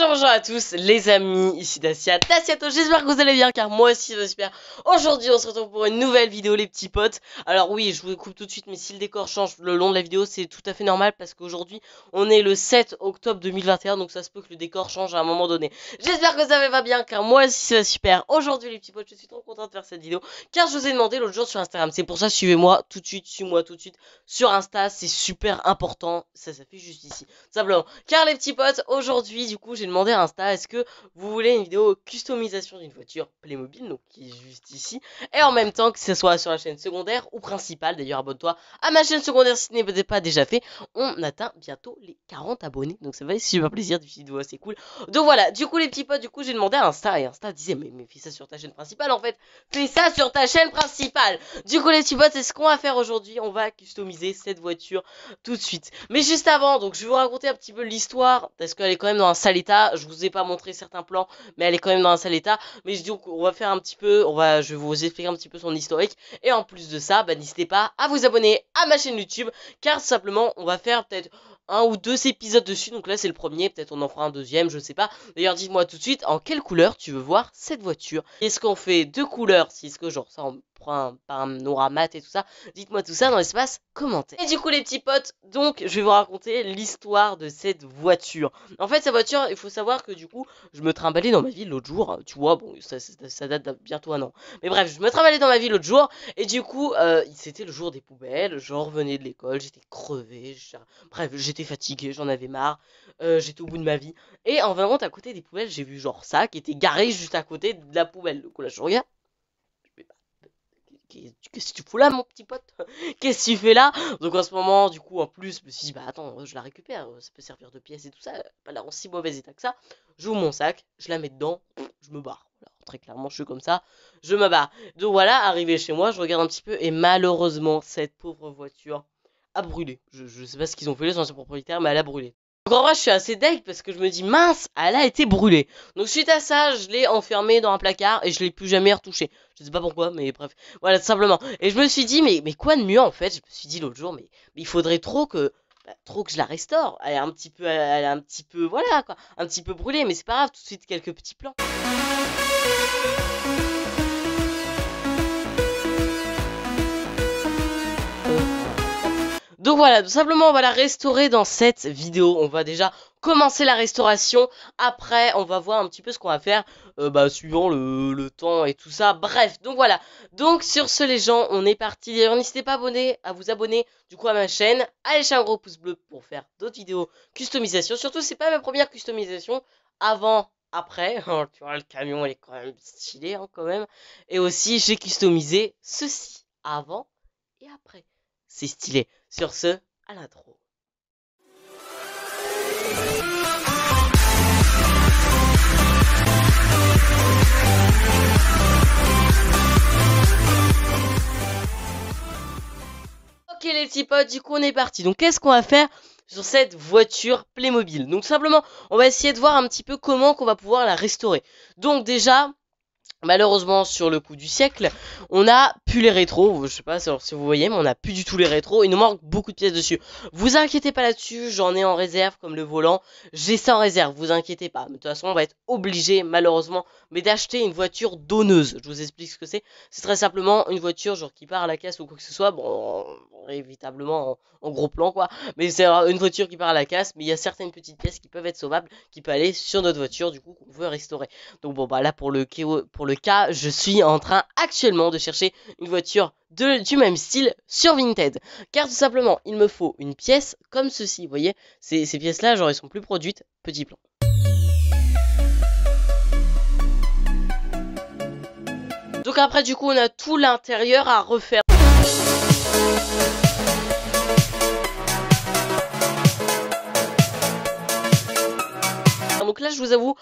Bonjour à tous les amis, ici Dacia, Daciato, j'espère que vous allez bien car moi aussi j'espère. Aujourd'hui on se retrouve pour une nouvelle vidéo les petits potes. Alors oui, je vous coupe tout de suite, mais si le décor change le long de la vidéo c'est tout à fait normal parce qu'aujourd'hui on est le 7 octobre 2021, donc ça se peut que le décor change à un moment donné. J'espère que ça va bien car moi aussi c'est super. Aujourd'hui les petits potes, je suis trop content de faire cette vidéo car je vous ai demandé l'autre jour sur Instagram. C'est pour ça suivez-moi tout de suite, suis-moi tout de suite sur Insta, c'est super important, ça fait juste ici, simplement. Car les petits potes, aujourd'hui du coup j'ai demandé à Insta, est-ce que vous voulez une vidéo customisation d'une voiture Playmobil, donc qui est juste ici, et en même temps que ce soit sur la chaîne secondaire ou principale. D'ailleurs abonne-toi à ma chaîne secondaire si ce n'est pas déjà fait. On atteint bientôt les 40 abonnés, donc ça va être super plaisir, des vidéos assez cool. Donc voilà, du coup les petits potes, du coup j'ai demandé à Insta, et Insta disait mais fais ça sur ta chaîne principale en fait, fais ça sur ta chaîne principale. Du coup les petits potes, c'est ce qu'on va faire aujourd'hui, on va customiser cette voiture tout de suite. Mais juste avant, donc je vais vous raconter un petit peu l'histoire, parce qu'elle est quand même dans un sale état. Je vous ai pas montré certains plans, mais elle est quand même dans un sale état. Mais donc on va faire un petit peu, je vais vous expliquer un petit peu son historique. Et en plus de ça, bah, n'hésitez pas à vous abonner à ma chaîne YouTube, car simplement on va faire peut-être un ou deux épisodes dessus. Donc là c'est le premier, peut-être on en fera un deuxième, je sais pas. D'ailleurs dites-moi tout de suite en quelle couleur tu veux voir cette voiture. Est-ce qu'on fait deux couleurs, si est-ce que genre ça on prend un noir mat et tout ça. Dites-moi tout ça dans l'espace commentaire. Et du coup les petits potes, donc je vais vous raconter l'histoire de cette voiture. En fait cette voiture, il faut savoir que du coup je me trimballais dans ma ville l'autre jour, tu vois, bon ça date de bientôt un an. Mais bref, je me trimballais dans ma ville l'autre jour et du coup c'était le jour des poubelles, je revenais de l'école, j'étais crevé, bref j'étais fatigué, j'en avais marre, j'étais au bout de ma vie. Et en venant à côté des poubelles, j'ai vu genre ça qui était garé juste à côté de la poubelle. Donc là je regarde. Qu'est-ce que tu fous là mon petit pote? Qu'est-ce que tu fais là? Donc en ce moment du coup en plus je me suis dit bah attends je la récupère, ça peut servir de pièce et tout ça, pas l'air en si mauvais état que ça. J'ouvre mon sac, je la mets dedans, je me barre. Voilà, très clairement je suis comme ça, je me barre. Donc voilà, arrivé chez moi, je regarde un petit peu et malheureusement cette pauvre voiture a brûlé. Je sais pas ce qu'ils ont fait les anciens propriétaires, mais elle a brûlé. Donc en vrai je suis assez deg parce que je me dis mince, elle a été brûlée. Donc suite à ça, je l'ai enfermée dans un placard et je l'ai plus jamais retouchée. Je sais pas pourquoi, mais bref, voilà tout simplement. Et je me suis dit mais quoi de mieux en fait? Je me suis dit l'autre jour mais il faudrait trop que je la restaure. Elle est un petit peu voilà quoi, un petit peu brûlée, mais c'est pas grave. Tout de suite quelques petits plans. Donc voilà, tout simplement on va la restaurer dans cette vidéo. On va déjà commencer la restauration. Après on va voir un petit peu ce qu'on va faire suivant le temps et tout ça. Bref, donc voilà. Donc sur ce les gens, on est parti. D'ailleurs n'hésitez pas à vous abonner du coup à ma chaîne. À lâcher un gros pouce bleu pour faire d'autres vidéos customisation. Surtout c'est pas ma première customisation. Avant, après, tu vois le camion il est quand même stylé hein, quand même. Et aussi j'ai customisé ceci avant et après. C'est stylé. Sur ce, à l'intro. Ok les petits potes, du coup on est parti. Donc qu'est-ce qu'on va faire sur cette voiture Playmobil? Donc simplement, on va essayer de voir un petit peu comment qu'on va pouvoir la restaurer. Donc déjà, malheureusement sur le coup du siècle, on a plus les rétros, je sais pas si vous voyez, mais on a plus du tout les rétros, il nous manque beaucoup de pièces dessus. Vous inquiétez pas là-dessus, j'en ai en réserve comme le volant, j'ai ça en réserve, vous inquiétez pas. Mais de toute façon on va être obligé malheureusement mais d'acheter une voiture donneuse. Je vous explique ce que c'est. C'est très simplement une voiture genre qui part à la casse ou quoi que ce soit, bon évitablement en gros plan quoi, mais c'est une voiture qui part à la casse, mais il y a certaines petites pièces qui peuvent être sauvables, qui peuvent aller sur notre voiture du coup qu'on veut restaurer. Donc bon bah là pour le cas, je suis en train actuellement de chercher une voiture du même style sur Vinted. Car tout simplement, il me faut une pièce comme ceci. Vous voyez, ces pièces-là, genre, elles sont plus produites. Petit plan. Donc après, du coup, on a tout l'intérieur à refaire. Donc là, je vous avoue,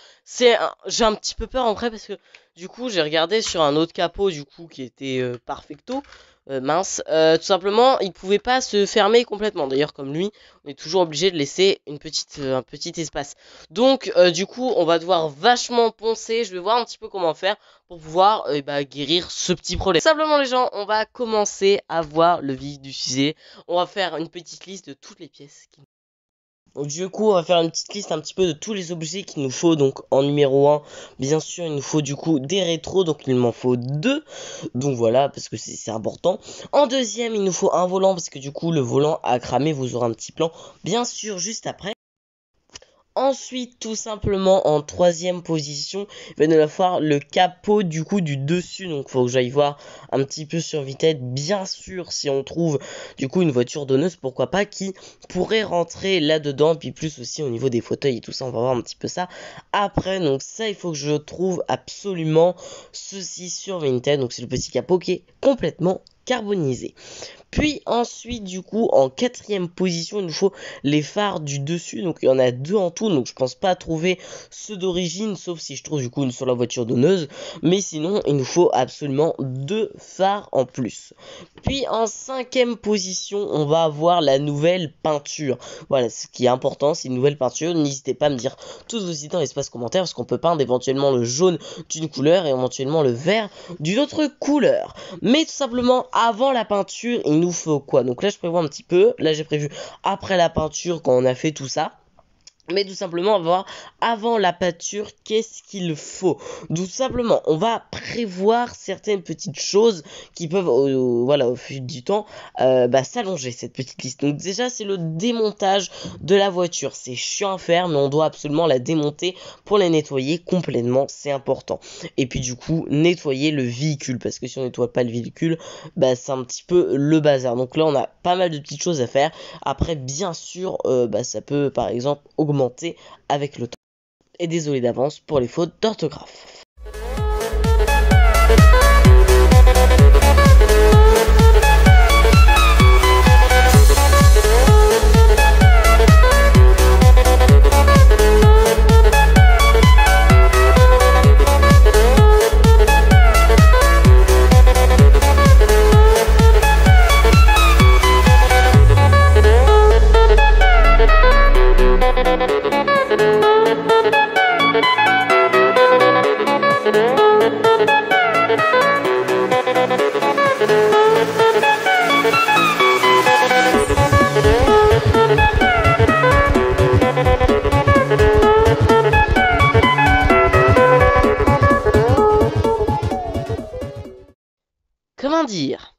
j'ai un petit peu peur en vrai parce que du coup, j'ai regardé sur un autre capot du coup qui était perfecto, mince. Tout simplement, il pouvait pas se fermer complètement. D'ailleurs, comme lui, on est toujours obligé de laisser un petit espace. Donc, du coup, on va devoir vachement poncer. Je vais voir un petit peu comment faire pour pouvoir guérir ce petit problème. Simplement, les gens, on va commencer à voir le vif du sujet. On va faire une petite liste de toutes les pièces qui Du coup, on va faire une petite liste un petit peu de tous les objets qu'il nous faut. Donc, en numéro 1, bien sûr, il nous faut du coup des rétros. Donc, il m'en faut 2. Donc, voilà, parce que c'est important. En deuxième, il nous faut un volant. Parce que du coup, le volant a cramé. Vous aurez un petit plan, bien sûr, juste après. Ensuite, tout simplement, en troisième position, il va nous falloir le capot du coup du dessus. Donc, faut que j'aille voir un petit peu sur Vinted. Bien sûr, si on trouve du coup une voiture donneuse, pourquoi pas, qui pourrait rentrer là-dedans. Puis plus aussi au niveau des fauteuils et tout ça, on va voir un petit peu ça après. Donc ça, il faut que je trouve absolument ceci sur Vinted. Donc c'est le petit capot qui est complètement carbonisé. Puis ensuite, du coup, en quatrième position, il nous faut les phares du dessus. Donc il y en a 2 en tout. Donc je pense pas trouver ceux d'origine, sauf si je trouve du coup une sur la voiture donneuse. Mais sinon, il nous faut absolument 2 phares en plus. Puis en cinquième position, on va avoir la nouvelle peinture. Voilà, ce qui est important, c'est une nouvelle peinture. N'hésitez pas à me dire toutes vos idées dans l'espace commentaire, parce qu'on peut peindre éventuellement le jaune d'une couleur et éventuellement le vert d'une autre couleur. Mais tout simplement, avant la peinture, il nous faut quoi? Donc là, je prévois un petit peu. Là, j'ai prévu après la peinture, quand on a fait tout ça. Mais tout simplement, on va voir avant la peinture, qu'est-ce qu'il faut. Tout simplement, on va prévoir certaines petites choses qui peuvent, voilà, au fil du temps, s'allonger cette petite liste. Donc déjà, c'est le démontage de la voiture. C'est chiant à faire, mais on doit absolument la démonter pour la nettoyer complètement. C'est important. Et puis du coup, nettoyer le véhicule, parce que si on nettoie pas le véhicule, c'est un petit peu le bazar. Donc là, on a pas mal de petites choses à faire. Après, bien sûr, ça peut, par exemple, augmenter avec le temps. Et désolé d'avance pour les fautes d'orthographe. Comment dire?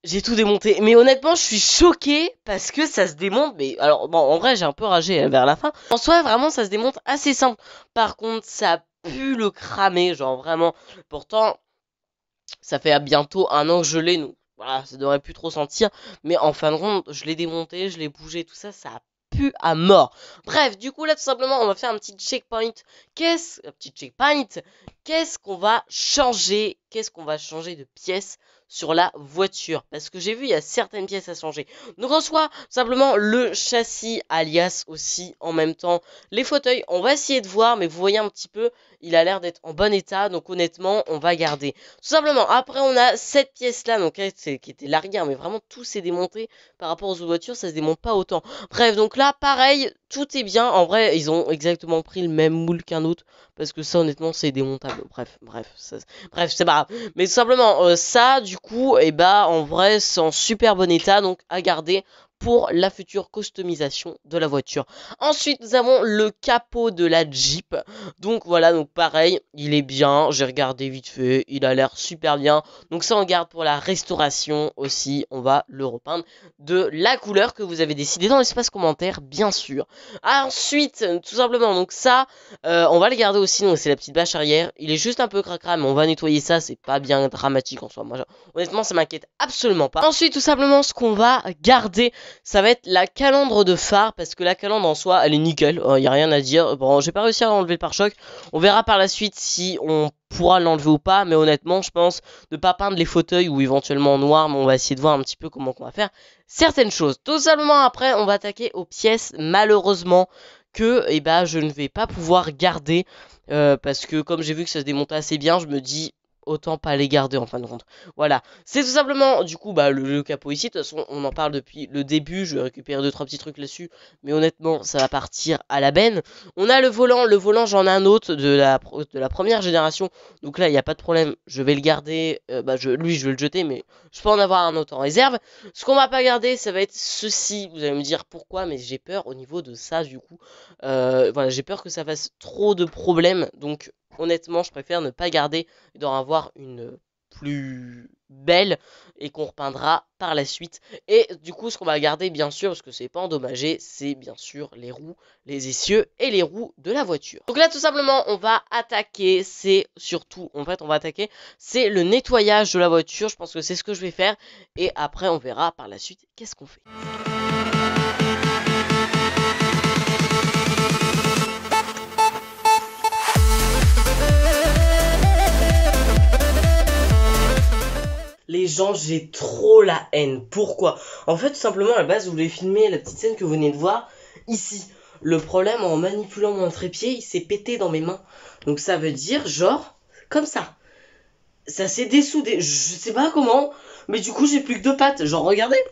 J'ai tout démonté, mais honnêtement, je suis choquée parce que ça se démonte. Mais alors, bon, en vrai, j'ai un peu ragé vers la fin. En soi, vraiment, ça se démonte assez simple. Par contre, ça pue le cramer, genre vraiment. Pourtant, ça fait bientôt 1 an que je l'ai, donc voilà, ça devrait plus trop sentir. Mais en fin de compte, je l'ai démonté, je l'ai bougé, tout ça, ça pue à mort. Bref, du coup, là, tout simplement, on va faire un petit checkpoint. Qu'est-ce qu'on va changer? Qu'est-ce qu'on va changer de pièces sur la voiture? Parce que j'ai vu, il y a certaines pièces à changer. Donc, en soi, simplement, le châssis, alias aussi, en même temps, les fauteuils, on va essayer de voir, mais vous voyez un petit peu, il a l'air d'être en bon état, donc honnêtement, on va garder. Tout simplement, après, on a cette pièce-là, donc qui était larguée, mais vraiment, tout s'est démonté par rapport aux autres voitures, ça se démonte pas autant. Bref, donc là, pareil, tout est bien. En vrai, ils ont exactement pris le même moule qu'un autre, parce que ça, honnêtement, c'est démontable. Bref, c'est pas grave. Mais tout simplement, ça, du coup, en vrai, c'est en super bon état, donc à garder pour la future customisation de la voiture. Ensuite, nous avons le capot de la Jeep. Donc voilà, donc pareil, il est bien. J'ai regardé vite fait, il a l'air super bien. Donc ça, on garde pour la restauration aussi. On va le repeindre de la couleur que vous avez décidé dans l'espace commentaire, bien sûr. Ensuite, tout simplement, donc ça, on va le garder aussi. Donc c'est la petite bâche arrière. Il est juste un peu cracra, mais on va nettoyer ça. C'est pas bien dramatique en soi. Moi, honnêtement, ça m'inquiète absolument pas. Ensuite, tout simplement, ce qu'on va garder, ça va être la calandre de phare, parce que la calandre en soi, elle est nickel, il n'y a rien à dire. Bon, j'ai pas réussi à enlever le pare-choc, on verra par la suite si on pourra l'enlever ou pas, mais honnêtement, je pense ne pas peindre les fauteuils ou éventuellement en noir, mais on va essayer de voir un petit peu comment on va faire certaines choses. Tout simplement, après, on va attaquer aux pièces, malheureusement, que je ne vais pas pouvoir garder, parce que comme j'ai vu que ça se démontait assez bien, je me dis... autant pas les garder en fin de compte. Voilà, c'est tout simplement du coup bah le capot ici. De toute façon on en parle depuis le début, je vais récupérer 2-3 petits trucs là-dessus, mais honnêtement ça va partir à la benne. On a le volant j'en ai un autre de la première génération, donc là il n'y a pas de problème, je vais le garder, lui je vais le jeter, mais je peux en avoir un autre en réserve. Ce qu'on va pas garder ça va être ceci, vous allez me dire pourquoi, mais j'ai peur au niveau de ça du coup, voilà, j'ai peur que ça fasse trop de problèmes, donc honnêtement je préfère ne pas garder et d'en avoir une plus belle et qu'on repeindra par la suite. Et du coup ce qu'on va garder bien sûr, parce que c'est pas endommagé, c'est bien sûr les roues, les essieux et les roues de la voiture. Donc là tout simplement on va attaquer, c'est surtout en fait on va attaquer, c'est le nettoyage de la voiture. Je pense que c'est ce que je vais faire et après on verra par la suite qu'est-ce qu'on fait. Les gens, j'ai trop la haine. Pourquoi? En fait, tout simplement, à la base, je voulais filmer la petite scène que vous venez de voir ici. Le problème, en manipulant mon trépied, il s'est pété dans mes mains. Donc ça veut dire, genre, comme ça. Ça s'est dessoudé. Je sais pas comment, mais du coup, j'ai plus que 2 pattes. Genre, regardez.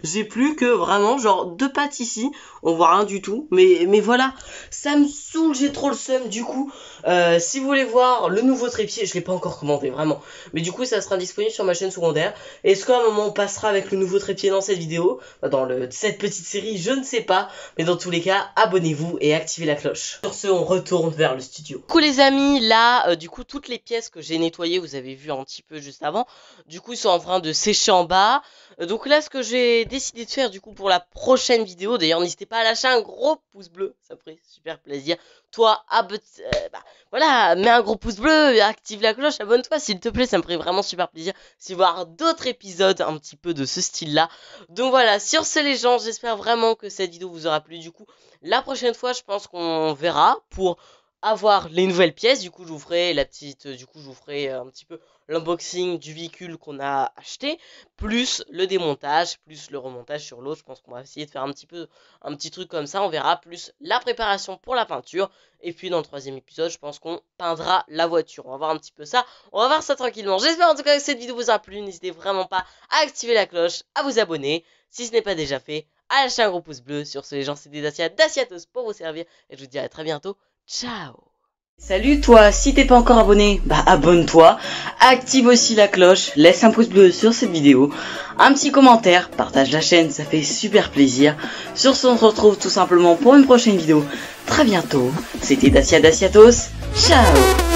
J'ai plus que vraiment, genre, 2 pattes ici. On voit rien du tout. Mais voilà. Ça me saoule, j'ai trop le seum. Du coup, si vous voulez voir le nouveau trépied, je l'ai pas encore commandé, vraiment. Mais du coup, ça sera disponible sur ma chaîne secondaire. Est-ce qu'à un moment, on passera avec le nouveau trépied dans cette vidéo? Dans cette petite série, je ne sais pas. Mais dans tous les cas, abonnez-vous et activez la cloche. Sur ce, on retourne vers le studio. Du coup, les amis, là, du coup, toutes les pièces que j'ai nettoyées, vous avez vu un petit peu juste avant. Du coup, ils sont en train de sécher en bas. Donc là, ce que j'ai décidé de faire, du coup, pour la prochaine vidéo, d'ailleurs, n'hésitez pas à lâcher un gros pouce bleu. Ça me ferait super plaisir. Toi, voilà, mets un gros pouce bleu, active la cloche, abonne-toi s'il te plaît, ça me ferait vraiment super plaisir si voir d'autres épisodes un petit peu de ce style-là. Donc voilà, sur ce les gens, j'espère vraiment que cette vidéo vous aura plu. Du coup, la prochaine fois, je pense qu'on verra pour avoir les nouvelles pièces. Du coup, je vous ferai un petit peu l'unboxing du véhicule qu'on a acheté, plus le démontage, plus le remontage sur l'autre. Je pense qu'on va essayer de faire un petit truc comme ça. On verra plus la préparation pour la peinture. Et puis dans le 3e épisode, je pense qu'on peindra la voiture. On va voir un petit peu ça. On va voir ça tranquillement. J'espère en tout cas que cette vidéo vous a plu. N'hésitez vraiment pas à activer la cloche, à vous abonner si ce n'est pas déjà fait, à lâcher un gros pouce bleu. Sur ce les gens, c'était Daciatos pour vous servir. Et je vous dis à très bientôt. Ciao. Salut toi, si t'es pas encore abonné, bah abonne-toi, active aussi la cloche, laisse un pouce bleu sur cette vidéo, un petit commentaire, partage la chaîne, ça fait super plaisir. Sur ce, on se retrouve tout simplement pour une prochaine vidéo très bientôt. C'était Daciatos, ciao.